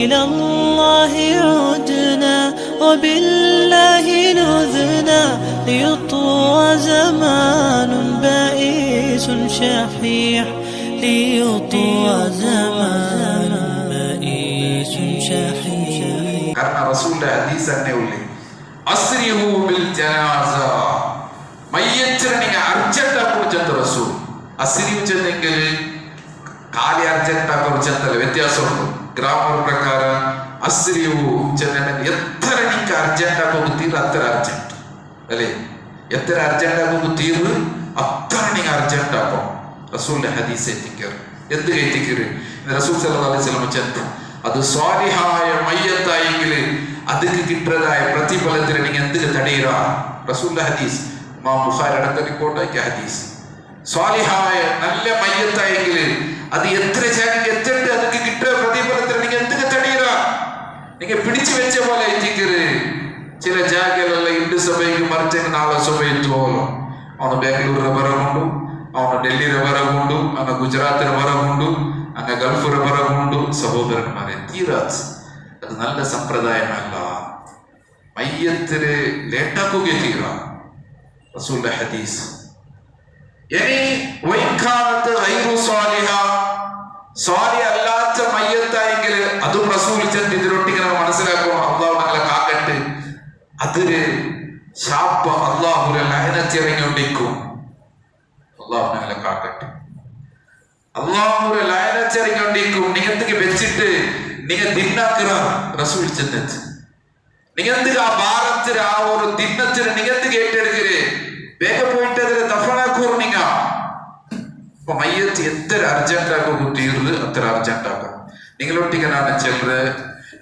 إلى الله عدنا وبالله نذنا ليطوى زمان بائس شحيح ليطوى زمان بائس شحيح. karena Rasulullah hadis തന്നെ ഉള്ളി അസ്രിഹു bill ജനാസ മയ്യത്തിനെ നിങ്ങൾ അർജന്റാ കുറിച്ചെത്ത റസൂൽ അസ്രി ചെന്നെങ്കിൽ കാലി അർജന്റാ കുറിച്ചെത്തല്ല വ്യത്യാസമുണ്ട്. ഗ്രാമർ പ്രകാരം അസ്രിഹു ചെന്നെങ്കിൽ എത്ര നിങ്ങൾക്ക് അർജന്റാ പോകുത്തീർ അത്ര അർജന്റ് അല്ലേ, എത്ര അർജന്റാ പോകുത്തീർ അത്ര നിങ്ങൾ അർജന്റാക്കും. റസൂലിന്റെ ഹദീസ് എത്തിക്കർ എന്ത് എത്തിക്കര് റസൂൽ സല്ലല്ലാഹു അലൈഹി വസല്ലം ചെന്ന് അത് സ്വാലിഹായ മയ്യത്തായെങ്കിൽ അതിക്ക് കിട്ടുന്നതായ പ്രതിഫലത്തിന് നിങ്ങൾ എന്തിന് തടയുക. റസൂലിന്റെ ഹദീസ് ഇമാം ബുഖാരി അടക്കം റിപ്പോർട്ടാക്കിയ ഹദീസ്. സ്വാലിഹായ നല്ല മയ്യത്തായെങ്കിൽ അത് എത്ര എത്തിട്ട് അതിക്ക് കിട്ടുക പ്രതിഫലത്തിന് നിങ്ങൾ എന്തിന് തടയുക. നിങ്ങൾ പിടിച്ചു വെച്ച പോലെ എത്തിക്കര്. ചില ജാഗലുള്ള ഇണ്ട് സഭയ്ക്ക് മറിച്ചെങ്കിൽ നാളെ സഭയിൽ പോകലോ. അവന് ബാംഗ്ലൂരിലെ ബറവുണ്ട്, അവന് ഡൽഹിയുടെ ബറവുണ്ട്, അവന് ഗുജറാത്തിലെ ബറവുണ്ട്, അങ്ങ് ഗൾഫിലെ ബറവുണ്ട്. സഹോദരന്മാരെ തീരാത് അത് നല്ല സമ്പ്രദായമല്ല. മയ്യത്തിന് ലേട്ടാക്കുക തീര റസൂലുള്ളാഹി ഹദീസ്. ഇനി വൈകാനത്ത് ഗൈറു സ്വാലിഹ സ്വാലിഹ അല്ലാത്ത മയ്യത്തായെങ്കിൽ അതും റസൂൽ ചെന്ന് ഇതിലൊട്ടിങ്ങനെ മനസ്സിലാക്കണം. അള്ളാഹു ഞങ്ങളെ കാക്കട്ടെ. അതില് ശാപ അള്ളാഹുരെ ലഅനത്തിറങ്ങിക്കൊണ്ടിരിക്കും. അള്ളാഹു ഞങ്ങളെ കാക്കട്ടെ. അള്ളാഹുരെ ലഅനത്തിറങ്ങിക്കൊണ്ടിരിക്കും. നിങ്ങൾക്ക് വെച്ചിട്ട് നിങ്ങൾ ദിന്നാക്കുക റസൂൽ ചെന്നത് നിങ്ങൾക്ക് ആ ഭാരത്തിന് ആ ഒരു ദിനത്തിന് നിങ്ങൾക്ക് ഏറ്റെടുക്കര് വേഗം പോയിട്ട് അതിൽ ദഫനാക്കൂർ. നിങ്ങൾ അപ്പൊ മയ്യത്ത് എത്ര അർജന്റാക്കും തീർന്ന് അത്ര അർജന്റാക്കാം. നിങ്ങളൊട്ടിക്കനാണ് ചിലര്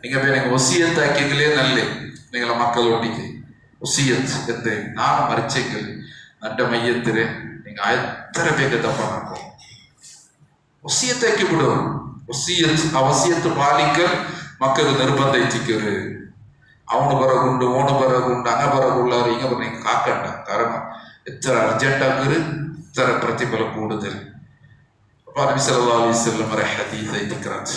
നിങ്ങൾ ഒസിയത്താക്കിയെങ്കിലേ നല്ലേ. നിങ്ങളെ മക്കളൊട്ടിക്ക് ഒസിയത്ത് എന്ത് നാളെ മരിച്ചെങ്കിൽ എൻ്റെ മയ്യത്തിന് നിങ്ങൾ എത്ര വേഗം ദഫനാക്കും. ഒസിയത്താക്കി വിടും. ഒസിയത്ത് ആ വസിയത്ത് പാലിക്കൽ മക്കൾക്ക് നിർബന്ധം എത്തിക്കര്. അവന് പിറകുണ്ട് ഓണ് പിറകുണ്ട് അങ്ങ പിറകുള്ളവർ ഇങ്ങ പറഞ്ഞ കാക്കണ്ട. കാരണം എത്ര അർജന്റാക്കര് ഇത്ര പ്രതിഫലം കൂടുതൽ. അപ്പൊ നബി സല്ലല്ലാഹു അലൈഹി വസല്ലം ഹദീസ് എത്തിക്കറാണ്.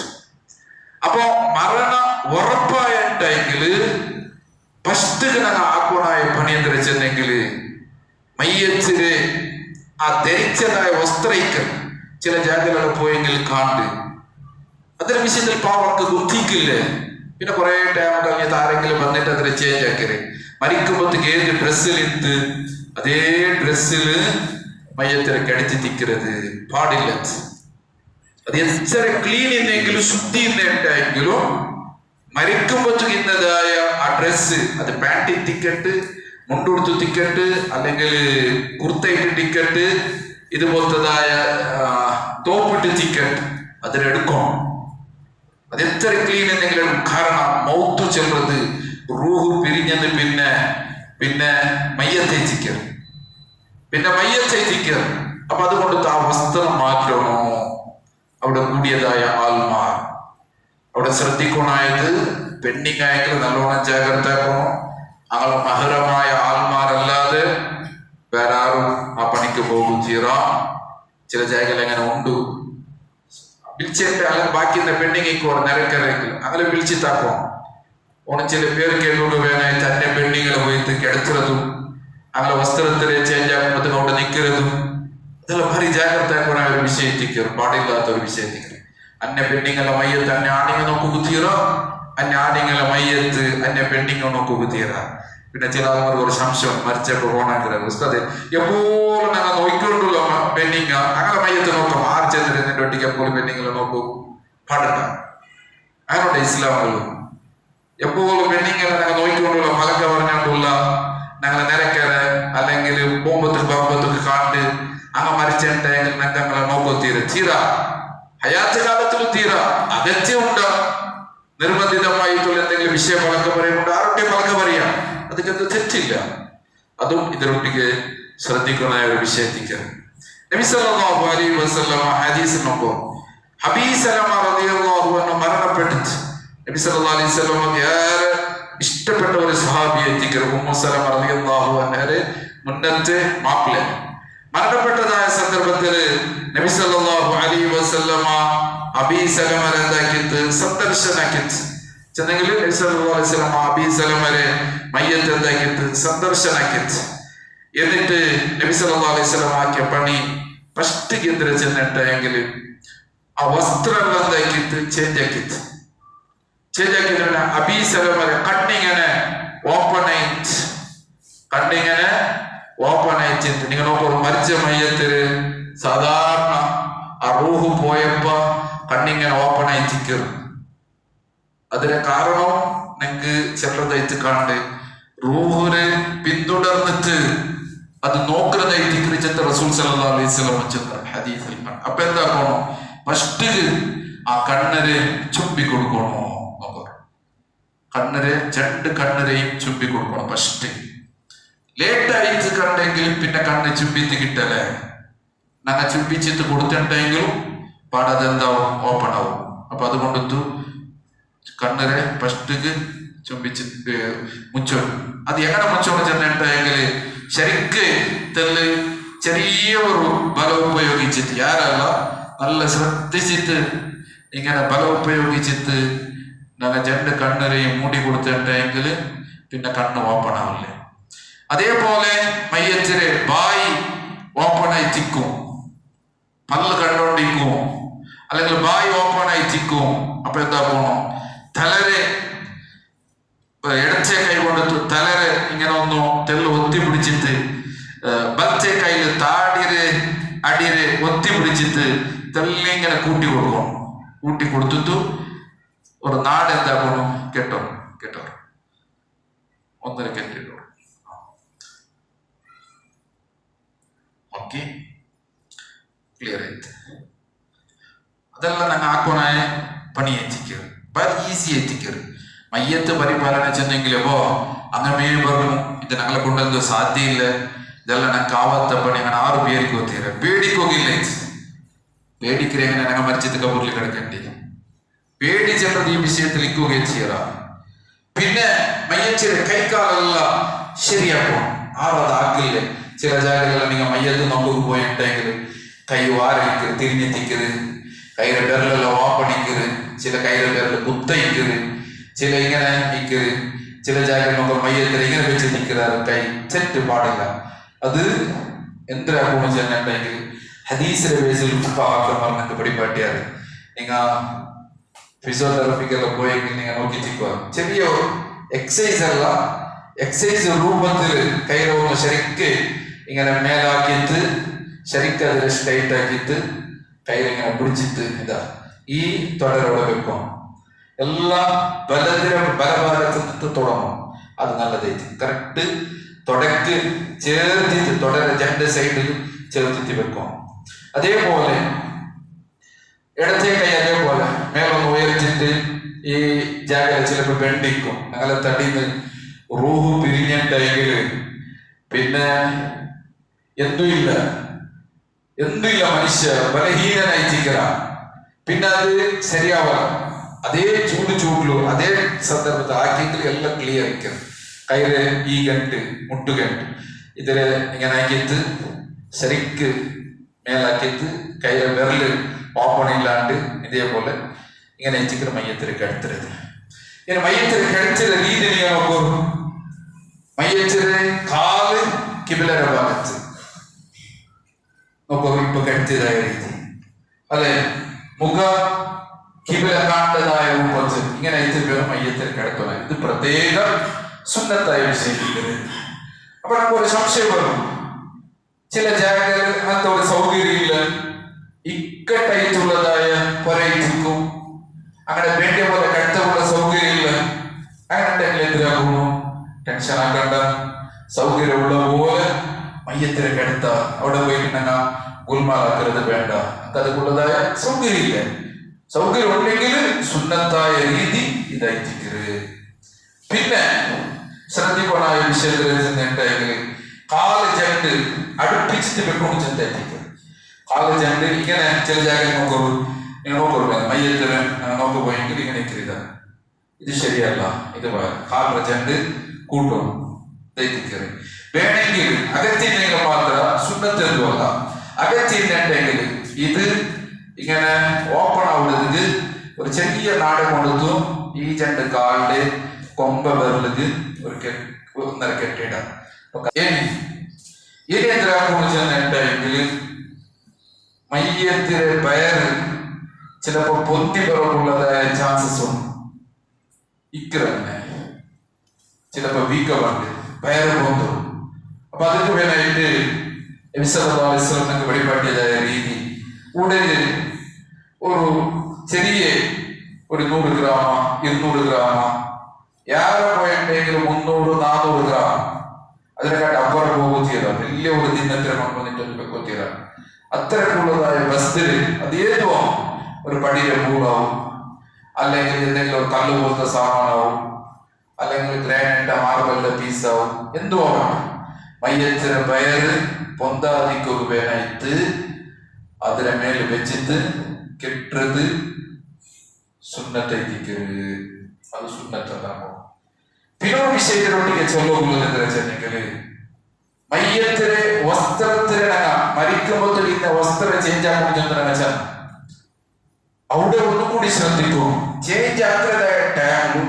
അപ്പൊ മരണം ഉറപ്പായിട്ടെങ്കിൽ ഫസ്റ്റ് ഞങ്ങൾ ആക്കോണായ പണി എന്ത് വെച്ചെന്നെങ്കിൽ മയ്യത്തിന് ആ ധരിച്ചതായ വസ്ത്രയ്ക്ക് ചില ജാഗകൾ പോയെങ്കിൽ കാണ്ട് അതിന്റെ വിഷയത്തിൽ പാവർക്ക് ബുദ്ധിക്കില്ലേ. പിന്നെ കുറെ ടൈം കഴിഞ്ഞിട്ട് ആരെങ്കിലും വന്നിട്ട് അതിനെ ചേഞ്ച് ആക്കര്. മരിക്കുമ്പോഴത്തേക്ക് ഏത് ഡ്രസ്സിലിട്ട് അതേ ഡ്രസ്സില് മയ്യത്തിനെ കടിച്ചു തിക്കരുത് പാടില്ല. അത് എത്ര ക്ലീൻ ഇന്നെങ്കിലും ശുദ്ധി ഉണ്ടായെങ്കിലും മരിക്കുമ്പോഴത്തേക്ക് ഇന്നതായ ആ ഡ്രസ്സ് അത് പാൻറ്റി തിക്കട്ട്, മുണ്ടുടുത്ത് തിക്കട്ട്, അല്ലെങ്കിൽ കുർത്തയിട്ട് ടിക്കറ്റ്, ഇതുപോലത്തതായ തോപ്പിട്ട് തിക്കട്ട് അതിലെടുക്കും. അതെത്ര ക്ലീൻ എന്തെങ്കിലും. കാരണം മൗത്ത് ചെല്ലുന്നത് റൂഹ് പിരിഞ്ഞത് പിന്നെ മയ്യത്തേച്ചിക്കർ അപ്പൊ അതുകൊണ്ട് ആ വസ്ത്രം മാറ്റണോ. അവിടെ കൂടിയതായ ആൽമാർ അവിടെ ശ്രദ്ധിക്കണായത് പെൻഡിങ് ആയെങ്കിൽ നല്ലോണം ജാഗ്രത ആക്കണോ. അങ്ങനെ മഹരമായ ആൽമാരല്ലാതെ വേറെ ആരും ആ പണിക്ക് പോകും തീറ. ചില ജാഗകൾ എങ്ങനെ ഉണ്ട് വിളിച്ചിട്ട് അങ്ങനെ ബാക്കി പെണ്ണിങ്ങോ നിരക്കരെങ്കിൽ അങ്ങനെ വിളിച്ചിട്ടാക്കും. ഓണം ചില പേര് കേട്ടോണ്ട് വേണമായി തന്നെ പെണ്ണിങ്ങളെ പോയിട്ട് കിടത്തുന്നതും അങ്ങനെ വസ്ത്രത്തിലെ ചേഞ്ച് ആക്കുമ്പോഴത്തേക്ക് അവിടെ നിൽക്കുന്നതും അതെല്ലാം ഭാരി ജാഗ്രത ആക്കുന്ന ഒരു വിഷയത്തിക്കർ പാടില്ലാത്ത ഒരു വിഷയത്തിക്കർ. അന്നെ പെണ്ണിങ്ങളെ മയ്യത്ത് അന്നെ ആണിങ്ങ നോക്കുക തീറോ, അന്നെ ആണിങ്ങളെ മയ്യത്ത് അന്നെ പെണ്ണിങ്ങ നോക്കുക തീറ. പിന്നെ ചില ആൾക്കാർക്ക് ഒരു സംശയം മരിച്ചപ്പോ പോണാക്കില്ല ഉസ്താദ് എപ്പോഴും ഞങ്ങൾ നോക്കിക്കൊണ്ടുള്ള പെണ്ണിങ്ങ അങ്ങനെ മയ്യത്ത് നോക്കാം. ആറ് ചെന്നിട്ട് ഒട്ടിക്ക് എപ്പോഴും പെണ്ണിങ്ങളെ നോക്കൂ പാടില്ല. അങ്ങനെയുണ്ട് ഇസ്ലാമുള്ളൂ. എപ്പോഴും പെണ്ണിങ്ങളെ ഞങ്ങൾ നോക്കിക്കൊണ്ടുള്ള ഫലക്ക പറഞ്ഞുകൊണ്ടുള്ള ഞങ്ങളെ നിരക്കരെ അല്ലെങ്കിൽ പോകുമ്പത്തേക്ക് കാണ്ട് അങ്ങ് മരിച്ചിട്ടെങ്കിൽ ഞങ്ങളെ നോക്കൂ തീര ഹയാത്ത് കാലത്തിലും തീര അകത്യമുണ്ട്. നിർബന്ധിതമായിട്ടുള്ള എന്തെങ്കിലും വിഷയം പലക്ക പറയുന്നുണ്ട്, ആരുടെ പലക്ക പറയാം, അതൊക്കെ തെറ്റില്ല. അതും ഇതിലൊട്ടിക്ക് ശ്രദ്ധിക്കുന്ന ഒരു വിഷയത്തിക്ക് നബി സല്ലല്ലാഹു അലൈഹി വസല്ലം ഹദീസ് നോക്കൂ. ഹബീബ് സലമ റളിയല്ലാഹു അൻഹു മരണപ്പെട്ടിട്ട് നബി സല്ലല്ലാഹു അലൈഹി വസല്ലം ഏറെ ഇഷ്ടപ്പെട്ട ഒരു സഹാബിയെത്തിക്ക് ഉമ്മു സലമ റളിയല്ലാഹു അൻഹയുടെ മുന്നത്തെ മാപ്പിള മരണപ്പെട്ടതായ സന്ദർഭത്തിൽ നബി സല്ലല്ലാഹു അലൈഹി വസല്ലം അബീ സലമ എന്താക്കിയിട്ട് സന്ദർശനാക്കിയിട്ട് ചെന്നെങ്കിൽ അബീ സലമരെ മയ്യത്ത് എന്താക്കിയിട്ട് സന്ദർശനാക്കിയിട്ട് എന്നിട്ട് നബി സല്ലല്ലാഹു അലൈഹി വസല്ലം ആക്കിയ പണി ഫസ്റ്റ് കേന്ദ്ര ചെന്നിട്ടെങ്കിൽ ആ വസ്ത്രം എന്താക്കിയിട്ട് ചേഞ്ച് ആക്കിയിട്ട് അബീ സലമരെ കണ്ണിങ്ങനെ ഓപ്പൺ ആയിട്ട് നിങ്ങൾ നോക്കൂ, മരിച്ച മയ്യത്തില് സാധാരണ ആ റൂഹ് പോയപ്പോ കണ്ണിങ്ങനെ ഓപ്പൺ ആയിട്ട് കയറും. അതിന്റെ കാരണം നിങ്ങക്ക് ചിലതായിട്ട് കാണണ്ടേ, റൂഹിനെ പിന്തുടർന്നിട്ട് അത് നോക്കുന്നതായിട്ട് റസൂൽ സല്ലല്ലാഹു അലൈഹി വസല്ലം ഹദീസിൽ. അപ്പൊ എന്താക്കണോ, ഫസ്റ്റ് ആ കണ്ണരെ ചുംബി കൊടുക്കണോ, കണ്ണരെ രണ്ട് കണ്ണരെയും ചുംബി കൊടുക്കണം. ഫസ്റ്റ് ലേറ്റായിട്ട് കണ്ടെങ്കിലും പിന്നെ കണ്ണ് ചുംബിത്ത് കിട്ടല്ലേ, ഞങ്ങൾ ചുംബിച്ചിട്ട് കൊടുത്തിട്ടെങ്കിലും പാടതെന്താവും, ഓപ്പൺ ആവും. അപ്പൊ അതുകൊണ്ടു കണ്ണരെ ഫസ്റ്റ് ചുംബിച്ച് മുച്ചോൺ. അത് എങ്ങനെ മുച്ചോണ് ചെന്നിട്ടെങ്കിൽ ശരിക്ക് തെല്ല് ചെറിയ ഒരു ബലം ഉപയോഗിച്ചിട്ട്, യാരല്ല നല്ല ശ്രദ്ധിച്ചിട്ട് ഇങ്ങനെ ബലം ഉപയോഗിച്ചിട്ട് ഞങ്ങൾ രണ്ട് കണ്ണരെയും മൂടി കൊടുത്തിട്ടെങ്കിൽ പിന്നെ കണ്ണ് ഓപ്പൺ ആവില്ലേ. അതേപോലെ മയ്യച്ചിരെ ബായി ഓപ്പൺ ആയിട്ടിക്കും, പല്ല് കണ്ടോണ്ടിരിക്കും, അല്ലെങ്കിൽ ബായി ഓപ്പൺ ആയിട്ടിക്കും. അപ്പൊ എന്താ പോണോ, തലരെ ഇടച്ചേ കൈ കൊണ്ടു തലരെ ഇങ്ങനെ ഒന്ന് തെല്ല് ഒത്തി പിടിച്ചിട്ട് ബലത്തെ കയ്യിൽ താടിരെ അടിരെ ഒത്തി പിടിച്ചിട്ട് തെല്ലിങ്ങനെ കൂട്ടി കൊടുക്കണം. കൂട്ടി കൊടുത്തിട്ട് ഒരു നാട് എന്താക്കണം, കേട്ടോ ഒന്നര കെട്ടിട്ടോ. ഓക്കെ, ക്ലിയർ ആയിട്ട് അതെല്ലാം ഞങ്ങൾ ആക്കണായ പണി എത്തിക്കരുത്, ഈസി എത്തിക്കരുത്. മയ്യത്ത് പരിപാലന ചെന്നെങ്കിലോ അങ്ങമേ പറഞ്ഞു, ഇത് ഞങ്ങളെ കൊണ്ടെന്തോ സാധ്യയില്ല, ഇതെല്ലാം ഞങ്ങൾക്ക് ആവാത്ത പണി, അങ്ങനെ 6 പേർക്ക് ഒത്തിര പേടിക്കോകില്ല. പേടിക്കരെ എങ്ങനെ ഞങ്ങൾ മരിച്ചത് കബൂറിൽ കിടക്കേണ്ടി പേടിച്ചത് ഈ വിഷയത്തിൽ ഇക്കുകയും ചെയ്യറ. പിന്നെ മയ്യച്ചിരെ കൈക്കാലെല്ലാം ശരിയാക്കണം, ആവാതാക്കില്ലേ. ചില ജാഗകളിൽ നിങ്ങൾ മയ്യത്ത് നോക്കി പോയിട്ടെങ്കിൽ കൈ വാരണിക്കരുത്, തിരിഞ്ഞെത്തിക്കരുത്, കയ്യിലെ പേരിലെല്ലാം വാപ്പണിക്കരുത്, ചില കയ്യിലെ പേരിൽ കുത്തയിക്കരുത്, ചില ഇങ്ങനെ നിൽക്കരുത്, ചില ജാഗകൾ നോക്കുക മയ്യത്തിൽ ഇങ്ങനെ വെച്ച് നിൽക്കരുത്, കൈ ചെറ്റ് പാടില്ല. അത് എന്തിനാകുമെന്ന് ചെന്നിട്ടെങ്കിൽ ഹദീസിലെ ബേസിൽ പറഞ്ഞിട്ട് പിടിപാട്ടിയാറ്. നിങ്ങൾ ഫിസിയോതെറാപ്പിക്കെല്ലാം പോയെങ്കിൽ നിങ്ങൾ നോക്കിച്ചിരിക്കുക, ചെറിയ എക്സസൈസ് അല്ല, എക്സസൈസ് രൂപത്തിൽ കൈരോന്ന് ശരിക്ക് ഇങ്ങനെ മേലാക്കിയിട്ട് ശരിക്ക് അതിൽ സ്ട്രൈറ്റ് ആക്കിയിട്ട് കയ്യിലിങ്ങനെ പിടിച്ചിട്ട് ഇതാ ഈ തുടരോടെ വെക്കും. എല്ലാം ബലഭാഗത്ത് നിന്ന് തുടങ്ങും, അത് നല്ലതായിട്ട് കറക്റ്റ് തുടക്ക് ചേർത്തിട്ട് തുടരെ രണ്ട് സൈഡിൽ ചേർത്തിട്ട് വെക്കും. അതേപോലെ ഇടത്തെ കൈ അതേപോലെ മേലൊന്ന് ഉയർത്തിട്ട് ഈ ജാഗര ചിലപ്പോൾ ബെണ്ടിക്കും. അങ്ങനെ തടിന്ന് റൂഹ് പിരിഞ്ഞിട്ടെങ്കിൽ പിന്നെ എന്തുമില്ല മനുഷ്യ ബലഹീനനായിട്ടിരിക്കറ. പിന്നെ അത് ശരിയാവാ, അതേ ചൂടിലു അതേ സന്ദർഭത്തിൽ ആക്കിയെങ്കിൽ എല്ലാം ക്ലിയർ ആയിരിക്കും. കയ്യില് ഈ ഗണ്ട് മുട്ടുകണ്ട് ഇതില് ഇങ്ങനെ ആക്കിയിട്ട് ശരിക്ക് മേലാക്കിയിട്ട് കയ്യിലെ വിരല് ഓപ്പൺ ഇല്ലാണ്ട് ഇതേപോലെ ഇങ്ങനെ വെച്ചിട്ട് മയ്യത്തിൽ കിടത്തരുത്. ഇങ്ങനെ മയ്യത്തിൽ കിടച്ചിട്ട് രീതി നീ നോക്കൂ, മയ്യച്ചില് കാല് കിബിലര ഭാഗത്ത് നോക്കൂ, ഇപ്പൊ കിടത്തിയതായ രീതി അല്ലെ, മുഖ കിബില കാണേണ്ടതായ രൂപത്തിൽ ഇങ്ങനെ വേണം മയ്യത്തിൽ കിടക്കണം. ഇത് പ്രത്യേകം സുന്നത്തായി വിശേഷിക്കരുത്. അപ്പൊ നമുക്ക് ഒരു സംശയം വരും, ചില ജാഗകൾ അങ്ങനത്തെ ഒരു സൗകര്യമില്ല, ഇക്കട്ടായിട്ടുള്ളതായ പൊരയിക്കും, അങ്ങനെ വേണ്ടിയ പോലെ കടുത്തുള്ള സൗകര്യമില്ല. അങ്ങനെ ഉണ്ടെങ്കിൽ എന്തിനാകുന്നു, ടെൻഷൻ ആക്കണ്ട, സൗകര്യമുള്ള പോലെ മയ്യത്തിന് കിടത്ത അവിടെ പോയിട്ടുണ്ടെങ്കിൽ ഗുൽമാലാക്കരുത്, വേണ്ട. അതുള്ളതായ സൗകര്യമില്ല, സൗകര്യം ഉണ്ടെങ്കിൽ സുന്നത്തായ രീതി ഇതായിരിക്കരുത്. പിന്നെ ശ്രദ്ധിക്കണായ വിഷയത്തിൽ നിന്നുണ്ടെങ്കിൽ കാല് ജണ്ട് അടുപ്പിച്ചിട്ട് വെക്കണം. ചെന്തായിരിക്കും കാല് ജണ്ട് ഇങ്ങനെ ചില ജാഗ്രത നോക്കൂ, നോക്കൂ മയ്യത്തിന് നോക്ക് പോയെങ്കിൽ ഇങ്ങനെ ഇരിക്കരുത്, ഇത് ശരിയല്ല. ഇത് കാലിന്റെ ജണ്ട് കൂട്ടും തെറ്റിക്കറി. വേണമെങ്കിൽ അകത്തിണ്ടെങ്കിൽ മാത്രം സുന്നത്തൊന്നുമല്ല, അകത്തിണ്ടെങ്കിൽ ഇത് ഇങ്ങനെ ഓപ്പൺ ആവുന്നത് ഒരു ചെറിയ നാട് കൊടുത്തു ഈ രണ്ട് കാലില് കൊമ്പ വിരലിത് ഒരു ഒന്നര കെട്ടിയിടാം. ഇനി എന്തിനാണെന്ന് ചെന്നിട്ടെങ്കിൽ മയ്യത്തിലെ പയറ് ചിലപ്പോ പൊന്തി പിറകുള്ളതായ ചാൻസസ് ഉണ്ട്. ഇക്കറന്നെ ചിലപ്പോ വീക്കമുണ്ട്, പയറ് പൊന്തും. അപ്പൊ അതിന് വേണമായിട്ട് വെളിപ്പാട്ടിയതായ രീതി ഉടനെ ഒരു ചെറിയ ഒരു 100 ഗ്രാമ 200 ഗ്രാമ യാറെ പോയിട്ടുണ്ടെങ്കിൽ 300 400 ഗ്രാം അതിനെക്കാട്ട് അപ്പുറം പോകുത്തിയതാണ്. വലിയ ഒരു ദിനത്തിന് വന്നിട്ട് കൊത്തിയതാണ്. അത്തരക്കുള്ളതായ വസ്തുര് അത് ഏതോ ഒരു പടിയുടെ പൂളാവും, അല്ലെങ്കിൽ എന്തെങ്കിലും ഒരു കല്ല് പോലത്തെ സാമാനാവും, അല്ലെങ്കിൽ ഗ്രാനൈറ്റ് മാർബലിന്റെ പീസാവും, എന്തോ ആവണം. മയ്യത്തിന് പയറ് പൊന്താതിക്കൊക്കെ വേണായിട്ട് അതിനെ മേല് വെച്ചിട്ട് കെട്ടത് സുന്നത്തേക്കരുത്. അത് സുന്നത്തല്ലാമോ? പിന്നെ വിഷയത്തിലൊട്ടിക്ക് ചൊല്ലുള്ളത് എന്താ വെച്ചിട്ടുണ്ടെങ്കില് മയ്യത്തിലെ വസ്ത്രത്തിന് മരിക്കുമ്പോൾ ഇന്ന വസ്ത്രം ചേഞ്ച് ആക്കണം വെച്ചാൽ അവിടെ ഒന്നും കൂടി ശ്രദ്ധിക്കും. ചേഞ്ച് ആക്കുന്നതായ ടൈമിലും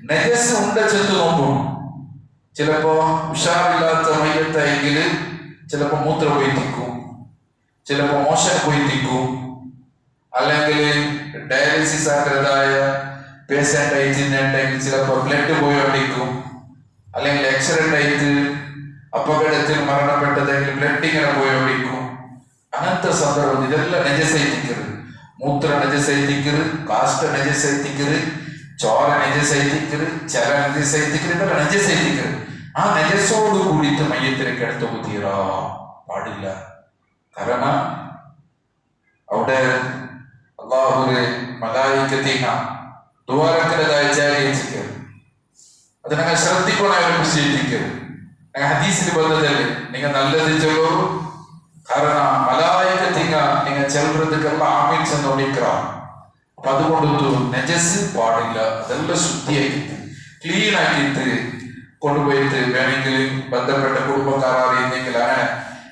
നജസ് ഉണ്ട ചെന്ന് നോക്കും. ചിലപ്പോ ഉഷാറില്ലാത്ത മയ്യത്തായെങ്കിൽ ചിലപ്പോ മൂത്രം പോയിത്തിക്കും, ചിലപ്പോ മോശം പോയിത്തിക്കും, അല്ലെങ്കിൽ ഡയാലിസിസ് ആക്കുന്നതായ പേഷ്യന്റ് ആയിട്ടുണ്ടെങ്കിൽ ചിലപ്പോ ബ്ലഡ് പോയോണ്ടിരിക്കും, അല്ലെങ്കിൽ ആക്സിഡന്റ് ആയിട്ട് അപകടത്തിൽ മരണപ്പെട്ടതെങ്കിൽ ബ്ലഡ് ഇങ്ങനെ പോയോണ്ടിരിക്കും. അങ്ങനത്തെ സന്ദർഭം ഇതെല്ലാം നജസൈത്തിക്കരുത്. മൂത്ര നജസൈത്തിക്കരുത്, കാഷ്ട നജസൈത്തിക്കരുത്, ചോര നജസൈത്തിക്കരുത്, ചര നജസൈത്തിക്കരുത്, ഇതെല്ലാം നജസൈത്തിക്കരുത്. ആ നജസോട് കൂടിയിട്ട് മയ്യത്തിലേക്ക് എടുത്തു കുത്തിയിടാ പാടില്ല. കാരണം അവിടെ അള്ളാഹുവിനെ മലായികത്തീന ദ്വാരത്തിൻ്റെതായ ചാരിച്ചിക്കരുത്. അത് നിങ്ങൾ ശ്രദ്ധിക്കണമായാലും വിശേഷിക്കരുത്. ഹദീസിന് പറഞ്ഞതല്ലേ നിങ്ങൾ നല്ലത് ചൊല്ലൂ. കാരണം മലായികത്തീന നിങ്ങൾ ചെറുപ്പത്തിലുള്ള ആമീൻ ചെന്നോടിക്കാം. അപ്പൊ അതുകൊണ്ട് നജസ് പാടില്ല. അതെല്ലാം ശുദ്ധിയാക്കിയിട്ട് ക്ലീൻ ആക്കിയിട്ട് കൊണ്ടുപോയിട്ട് വേണമെങ്കിൽ ബന്ധപ്പെട്ട കുടുംബക്കാരറിയുന്നെങ്കിൽ അങ്ങനെ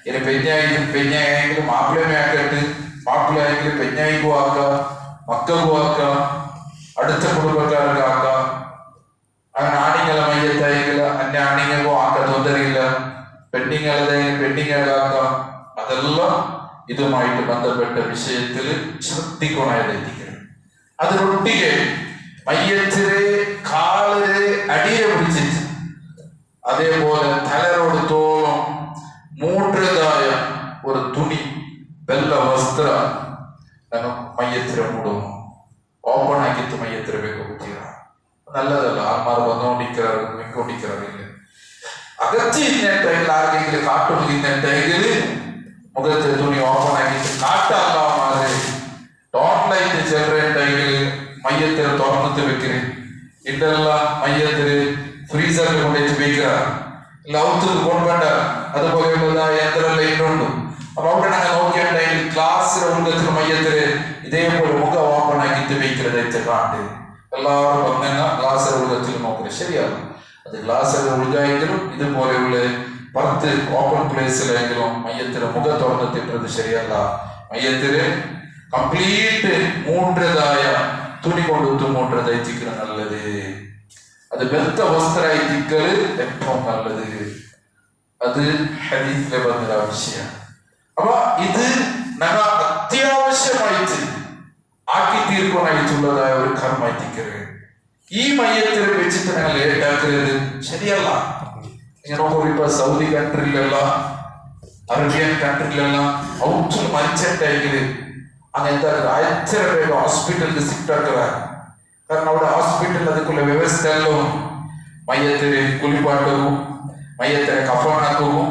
ഇനി പെഞ്ഞായെങ്കിലും മാപ്പിളമയാക്കിട്ട് മാപ്പിളയായെങ്കിൽ പെഞ്ഞായിക്കും ആക്കാം, മക്കൾക്കും ആക്കാം, അടുത്ത കുടുംബക്കാർക്ക് ആക്കാം. അങ്ങനെ ആണിങ്ങളെ മയ്യത്തായെങ്കിൽ അന്യ ആണിങ്ങൾക്കും ആക്കാൻ തൊന്തരില്ല, പെണ്ണിങ്ങളാക്കാം. അതെല്ലാം ഇതുമായിട്ട് ബന്ധപ്പെട്ട വിഷയത്തിൽ ശ്രദ്ധിക്കണമായിരിക്കണം. അതിനൊട്ടിಗೆ മയ്യത്തിലെ കാലില് അടിയെ പിടിച്ചിട്ട് അതേപോലെ തലരോട് തോളം മൂട്ടതായ ഒരു തുണി വെള്ള വസ്ത്ര മയ്യത്തിര മൂടും. ഓപ്പൺ ആക്കിയിട്ട് മയ്യത്തിര വെക്കുത്തിയ നല്ലതല്ല. ആൾമാർ വെക്കൊണ്ടിരിക്കാറില്ല. അകത്തി ഇന്നിട്ടെങ്കിൽ ആർക്കെങ്കിലും കാട്ടും ഇന്നിട്ടെങ്കിൽ മുഖത്തെ തുണി ഓപ്പൺ ആക്കിയിട്ട് കാട്ടാമാരെ ടോട്ടലായിട്ട് ചെറുണ്ടെങ്കിൽ മയ്യത്തിര തുറന്നിട്ട് വെക്കരുത്. ഇതെല്ലാം മയ്യത്തില് ഫ്രീസറിൽ കൊണ്ടുവച്ച് വെക്കുക, ലൗത്ത് കൊണ്ടുവേണ്ട. അതുപോലെയുള്ളതായ യന്ത്രമെല്ലാം ഇന്നുണ്ട്. അപ്പൊ അവിടെ ഞങ്ങൾ നോക്കിയിട്ടുണ്ടെങ്കിൽ ഗ്ലാസിലെ ഉൾഗത്തിൽ മയ്യത്തില് ഇതേപോലെ മുഖം ഓപ്പൺ ആക്കിയിട്ട് വെക്കുന്നത് കാണ്ട് എല്ലാവരും പറഞ്ഞ ഗ്ലാസിലെ ഉൾഗത്തിൽ നോക്കുന്നത് ശരിയാണ്. അത് ഗ്ലാസിലെ ഉൾഗെങ്കിലും ഇതുപോലെയുള്ള പുറത്ത് ഓപ്പൺ പ്ലേസിലെങ്കിലും മയ്യത്തിന് മുഖം തുറന്നിട്ടിട്ടത് ശരിയല്ല. മയ്യത്തിന് കംപ്ലീറ്റ് മൂട്ടതായ തുണി കൊണ്ടുത്ത് മൂട്ട തയ്ച്ചിക്കുന്നത് നല്ലത്. അത് വെളുത്ത വസ്ത്രമായി തിക്കല് ഏറ്റവും നല്ലത്. അത് ഹദീസിലെ പറഞ്ഞ വിഷയമാണ്. അപ്പൊ ഇത് ഞങ്ങൾ അത്യാവശ്യമായിട്ട് ആക്കി തീർക്കാനായിട്ടുള്ളതായ ഒരു കർമ്മമായി തിക്കരുത്. ഈ മയ്യത്തിൽ വെച്ചിട്ട് ഞങ്ങൾ ലേറ്റാക്കരുത്, ശരിയല്ല. ഇങ്ങനെ ഇപ്പൊ സൗദി കൺട്രിയിലുള്ള അറേബ്യൻ കൺട്രിയിലുള്ള ഔട്ടിൽ മരിച്ചിട്ടെങ്കിൽ അങ്ങനത്തെ എത്ര വേഗം ഹോസ്പിറ്റലിൽ ഷിഫ്റ്റ് ആക്കുക. കാരണം അവിടെ ഹോസ്പിറ്റലിൽ അതുക്കുള്ള വ്യവസ്ഥ എല്ലാം മയ്യത്തിന് കുളിപ്പാട്ടവും മയ്യത്തിനെ കഫനാക്കവും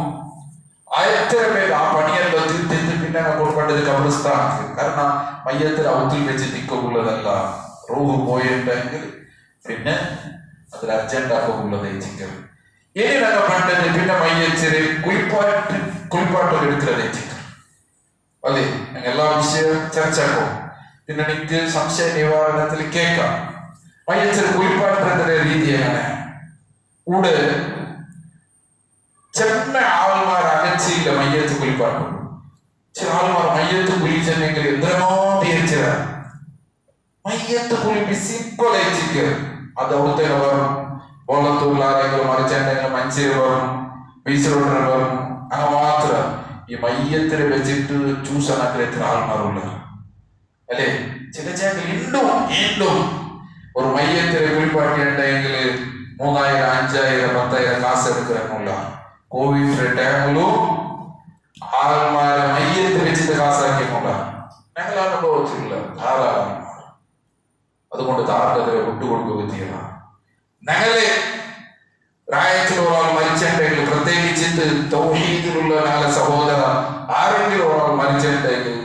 എത്ര വേഗം ആ പണിയെല്ലാം തീർത്തിട്ട് പിന്നെ കൊടുക്കേണ്ടത് കബറിസ്ഥാനത്ത്. കാരണം മയ്യത്തിന് ഔത്തിൽ വെച്ച് തിക്കുള്ളതല്ല. റൂഹ് പോയിട്ടുണ്ടെങ്കിൽ പിന്നെ അതിൽ അർജന്റാക്കുള്ളത് ചിക്കൽ. ഇനി ഞങ്ങൾ പണ്ടത് പിന്നെ മയ്യത്തിന് കുളിപ്പാട്ടം എടുക്കുന്നത് ചിക്കൽ. അതെ, ഞങ്ങൾ എല്ലാ വിഷയവും ചർച്ചയാക്കും. പിന്നെ എനിക്ക് സംശയ നിവാരണത്തിൽ കേൾക്കാം. മയ്യത്തിന് കുളിപ്പാട്ടത്തിന്റെ രീതി എങ്ങനെ? കൂടെ ചെമ്മ ആൾമാർ അകച്ചില്ല മയ്യത്ത് കുളിപ്പാട്ടും. ചില ആൾമാർ മയ്യത്ത് കുളിച്ചെങ്കിൽ എന്തിനോ തീർച്ചയാണ്. മയ്യത്ത് കുളിപ്പി സിംപിളായിട്ട് അത് അവിടുത്തെ വരും, വെള്ളത്തുള്ള ആരെങ്കിലും മറിച്ചെന്തെങ്കിലും മഞ്ചേരി വരും, ബീച്ചിലോട്ട് വരും. അങ്ങനെ മാത്രം ഈ മയ്യത്തിനെ വെച്ചിട്ട് ചൂസണാക്കിൽ എത്ര ആൾമാരുള്ള അല്ലെ? ചില വീണ്ടും ഒരു മയ്യത്തിനെ കുളിപ്പാട്ടിയുണ്ടെങ്കിൽ 3000, 5000, 10,000 കാശ് എടുക്കാനുള്ള കോവിഡിന്റെ ടൈമിലും ആൾമാരെ മയ്യത്ത് വെച്ചിട്ട് കാശാക്കിയുള്ള ഞങ്ങൾ അനുഭവത്തിലുള്ള ധാരാളം. അതുകൊണ്ട് താർക്കതിരെ വിട്ടുകൊടുക്കുകയും ചെയ്യണം. ഞങ്ങളെ പ്രായത്തിൽ ഒരാൾ മരിച്ചിട്ടുണ്ടെങ്കിൽ, പ്രത്യേകിച്ചിട്ട് തൗഹീദിലുള്ള ഞങ്ങളെ സഹോദര ആരെങ്കിലും ഒരാൾ മരിച്ചിട്ടുണ്ടെങ്കിൽ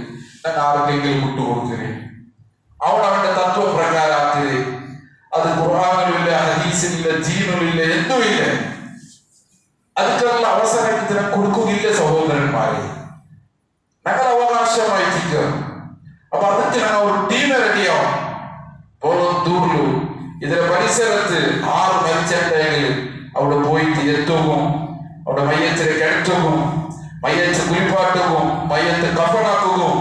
ഞങ്ങൾ ആർക്കെങ്കിലും വിട്ടുകൊടുക്കരുത്. അവന്റെ തത്വപ്രകാരത്തില് അത് ഖുർആനിലില്ല, ഹദീസിലില്ല, ദീനിലില്ല, എന്തുമില്ല. അതിനുള്ള അവസരത്തിന് കൊടുക്കുകയില്ല സഹോദരന്മാരെ. ഞങ്ങൾ അവകാശമായിരിക്കുക. അപ്പൊ അതിന് ഞങ്ങൾ ഒരു ടീം റെഡിയാവും. ദൂറിലു ഇതിന്റെ പരിസരത്ത് 6 മരിച്ചിട്ടുണ്ടെങ്കിൽ അവിടെ പോയിട്ട് എത്തുകയും അവിടെ മയ്യത്തിനെ കിടത്തുകയും മയ്യത്ത് കുളിപ്പാട്ടുകയും മയ്യത്ത് കഫനാക്കുകയും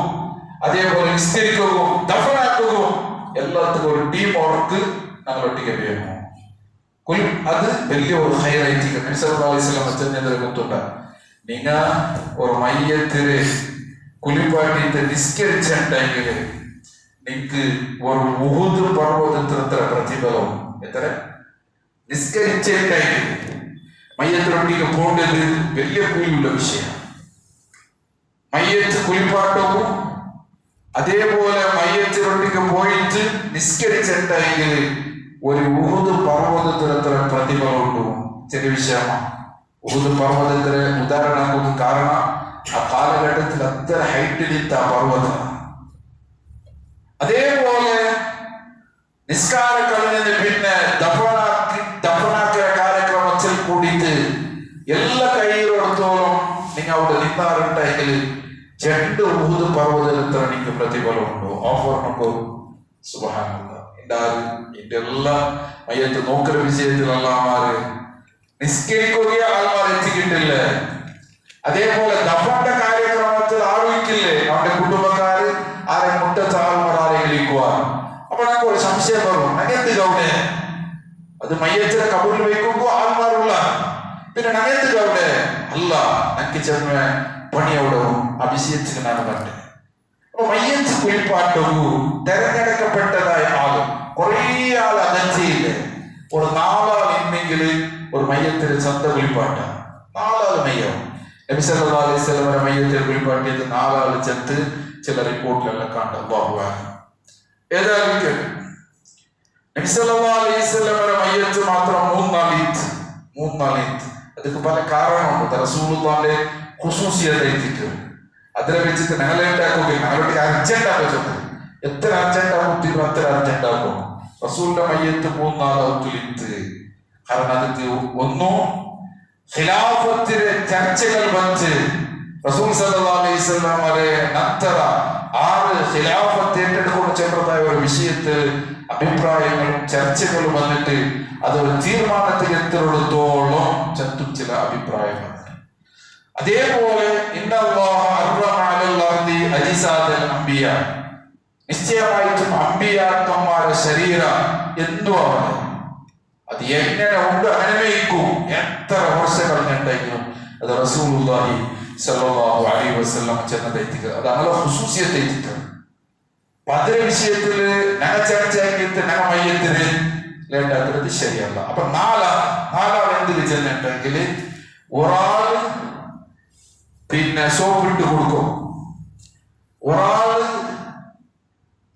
അതേപോലെ നിസ്കരിക്കുകയും ദഫനാക്കുകയും എല്ലാത്തിനും ഒരു ടീം വർക്ക് ഞങ്ങൾ ഒട്ടിക്ക് വേണം. അത് വലിയ ഒരു ഹൈലൈറ്റ്. നബി സല്ലല്ലാഹു അലൈഹി വസല്ലം ചെന്നതിനെ കുത്തുണ്ട്, നിങ്ങൾ ഒരു മയ്യത്തിനെ കുളിപ്പാട്ടിട്ട് നിസ്കരിച്ചിട്ടുണ്ടെങ്കിൽ നിങ്ങൾക്ക് ഒരു ഉഹുദ് പർവ്വതത്തിനെത്ര പ്രതിഫലം. എത്ര നിസ്കരിച്ചിട്ടുണ്ടെങ്കിൽ മയ്യത്തിനൊട്ടിക്ക് പോകേണ്ടത് വലിയ കൂലിയുള്ള വിഷയമാണ്. മയ്യത്ത് കുളിപ്പാട്ടവും അതേപോലെ മയ്യത്തിനൊട്ടിക്ക് പോയിട്ട് നിസ്കരിച്ചിട്ടുണ്ടെങ്കിൽ ഒരു ഉഹുദ് പർവ്വതത്തിനെത്ര പ്രതിഫലം ഉണ്ടാവും. ചെറിയ വിഷയമാണ്. ഉഹുദ് പർവ്വതത്തിന് ഉദാഹരണം കാരണം ആ കാലഘട്ടത്തിൽ അത്ര ഹൈറ്റിലിത്ത പർവ്വതമാണ്. അതേപോലെ നിസ്കാരം കഴിഞ്ഞതിന് പിന്നെ ദഫനാക്കിയ കാര്യക്രമത്തിൽ കൂടിയിട്ട് എല്ലാ കയ്യിലോടത്തോളം നിങ്ങൾ അവിടെ നിന്നാറുണ്ടെങ്കിൽ 2 ഉഹുദ് പർവ്വതത്തിൽ എനിക്ക് പ്രതിഫലം ഉണ്ടോ? ഓഫറിനൊക്കെ സുബ്ഹാനല്ലാഹ്. എന്റെ എല്ലാ മയ്യത്ത് നോക്കൽ വിഷയത്തിൽ അല്ലാമാര് നിസ്കരിക്കുക ആൾമാർ എത്തിക്കിട്ടില്ല. അതേപോലെ ദഫന്റെ കാര്യക്രമത്തിൽ ആലോചിക്കില്ലേ അവന്റെ കുടുംബക്കാര് ആരെ മുട്ടത്ത് ആൾമാർ ആരെ വിളിക്കുക. അപ്പൊ ഞങ്ങൾക്ക് ഒരു സംശയം വരും, നഗത്ത് ഗൗഡെ അത് മയ്യത്തിനെ കബറിൽ വയ്ക്കുമ്പോ ആൾമാരുള്ള പിന്നെ നഗത്ത് ഗൗഡെ അല്ല എനിക്ക് ചെന്ന പണി അവിടെ അഭിഷേകത്തിന് ഞാൻ കണ്ടേ. അപ്പൊ മയ്യത്ത് കുളിപ്പാട്ടു തെരഞ്ഞെടുക്കപ്പെട്ടതായ ആളും കുറേ ആൾ അകറ്റിയില്ലേ. ഒരു 4 ആൾ ഇന്നെങ്കിൽ ഒരു മയ്യത്തിന് സ്വന്തം കുളിപ്പാട്ട 4 ആൾ മയ്യം. നബി സല്ലല്ലാഹു അലൈഹി വസല്ലം മയ്യത്തിന് കുളിപ്പാട്ടിയത് 4 ആൾ ചെത്ത് ചില റിപ്പോർട്ടിലെല്ലാം കണ്ട. ഏതായാലും നബി സല്ലല്ലാഹു അലൈഹി വസല്ലം മയ്യത്ത് മാത്രം 3 നാളിത്ത്. അതിന് പല കാരണമുണ്ട്. റസൂലുള്ളാഹിന്റെ ഖുസൂസിയതായിട്ട് അതിനെ വെച്ചിട്ട് ഞങ്ങളുണ്ടാക്കുക. ഞങ്ങളുടെ അർജന്റാക്കുന്നത് എത്ര അർജന്റാകും അത്ര അർജന്റാക്കും. റസൂലിന്റെ മയ്യത്ത് 3 നാളത്ത്. കാരണം അത് ഒന്നും ഖിലാഫത്തിലെ ചർച്ചകൾ വച്ച് റസൂൽ സല്ലല്ലാഹു അലൈഹി വസല്ലം നത്തറ 6 ഖിലാഫത്ത് ഏറ്റെടുക്കുന്ന ചെറുതായ ഒരു വിഷയത്തിൽ അഭിപ്രായങ്ങളും ചർച്ചകളും വന്നിട്ട് അതൊരു തീരുമാനത്തിൽ എത്തിയെടുത്തോളം ചത്തും ചില അഭിപ്രായങ്ങൾ. അതേപോലെ നിശ്ചയമായിട്ടും അമ്പിയാക്കന്മാരുടെ ശരീരം എന്തുവാണ് അത് എങ്ങനെ ഉണ്ട് അനുഭവിക്കും. എത്ര വർഷം കഴിഞ്ഞിട്ടെങ്കിലും അത് റസൂലുള്ളാഹി സ്വല്ലല്ലാഹു അലൈഹി വസല്ലം ചെന്നതെത്തിക്കുക. അത് അങ്ങനെ ഖുസൂസിയത്തെ എത്തിക്കുക. അതിന്റെ വിഷയത്തിൽ ഞങ്ങൾ ചർച്ചയാക്കിയിട്ട് ഞങ്ങൾ മയ്യത്തിന് ലേണ്ടാക്കുന്നത് ശരിയല്ല. അപ്പൊ 4 ആൾ എന്തിൽ ചെന്നിട്ടെങ്കിൽ ഒരാൾ പിന്നെ സോപ്പിട്ട് കൊടുക്കും, ഒരാള്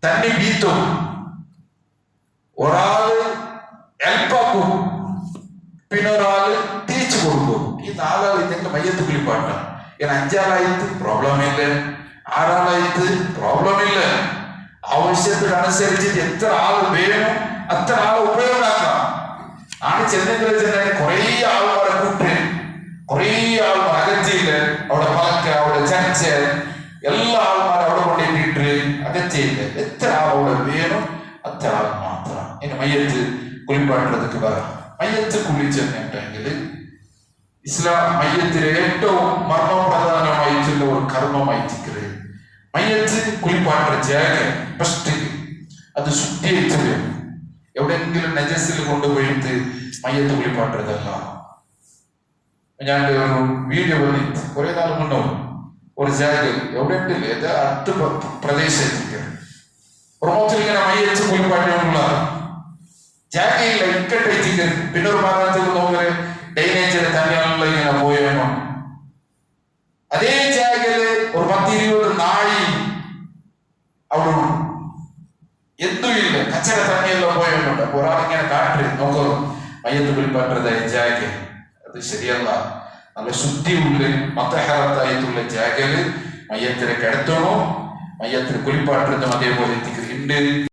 തന്നെ ബീത്തും, ഒരാള് ഹെൽപ്പാക്കും, പിന്നെ ഒരാള് തിരിച്ചു കൊടുക്കും. ഈ 4 ആൾ ഇതെങ്കിലും മയ്യത്ത് കുളിപ്പാട്ടാണ്. 5 ആളായിട്ട് പ്രോബ്ലം ഇല്ല, 6 ആളായിട്ട് പ്രോബ്ലം ഇല്ല. ആവശ്യത്തിനനുസരിച്ച് എത്ര ആൾ വേണം അത്ര ആൾ ഉപയോഗമാക്കാം. ആണ് ചെന്നെങ്കിൽ കുറേ ആൾമാരെ കൂട്ടി കുറേ ആൾമാർ അകറ്റിയില്ല. അവിടെ പലക്ക അവിടെ ചർച്ച എല്ലാ ആൾമാരും അവിടെ കൊണ്ടിട്ടിട്ട് അകറ്റിയില്ല. എത്ര ആൾ അവിടെ വേണം അത്ര ആൾ മാത്രം. ഇനി മയ്യത്ത് കുളിപ്പാട്ടുള്ളതൊക്കെ പറയാം. മയ്യത്ത് കുളിച്ചെന്നിട്ടെങ്കിൽ ഇസ്ലാം മയ്യത്തിലെ ഏറ്റവും മർമ്മപ്രധാനമായിട്ടുള്ള ഒരു കർമ്മമായിരിക്കുന്നത് മയ്യത്ത് കുളിപ്പാട്ട ജാഗ ഫസ്റ്റ് അത് ശുദ്ധീകരിച്ചത് എവിടെയെങ്കിലും നജസിൽ കൊണ്ടുപോയിട്ട് മയ്യത്ത് കുളിപ്പാട്ടതല്ല. ഞാൻ ഒരു വീഡിയോ വന്നിട്ട് കുറെ നാൾ മുന്നോ ഒരു ജാഗയിൽ എവിടെ ഉണ്ടല്ലേ അത് അടുത്ത പ്രദേശത്തേക്ക് പ്രൊമോത്തിൽ ഇങ്ങനെ മയ്യത്ത് കുളിപ്പാട്ടിയുള്ള ജാഗയില്ല ഇക്കട്ടെത്തിക്ക് പിന്നെ ഒരു ഭാഗത്തേക്ക് നോക്കിയ ഡൈനേജർ തന്നെയാണല്ലോ ഇങ്ങനെ പോയേനോ. അതേ ജാഗയില് ഒരു 10-20 നാഴി അവിടെ എന്തുമില്ല, കച്ചറ തന്നെയല്ലോ പോയുണ്ട്. അപ്പൊ ഒരാളിങ്ങനെ കാട്ടി നോക്കൂ മയ്യത്ത് കുളിപ്പാട്ടതായ ജാഗ അത് ശരിയല്ല. നല്ല ശുദ്ധിയുള്ള മതഹറത്തായിട്ടുള്ള ജാഗല് മയ്യത്തിനെ കിടത്തണോ, മയ്യത്തിന് കുളിപ്പാട്ടുന്നതും അതേപോലെ ഉണ്ട്.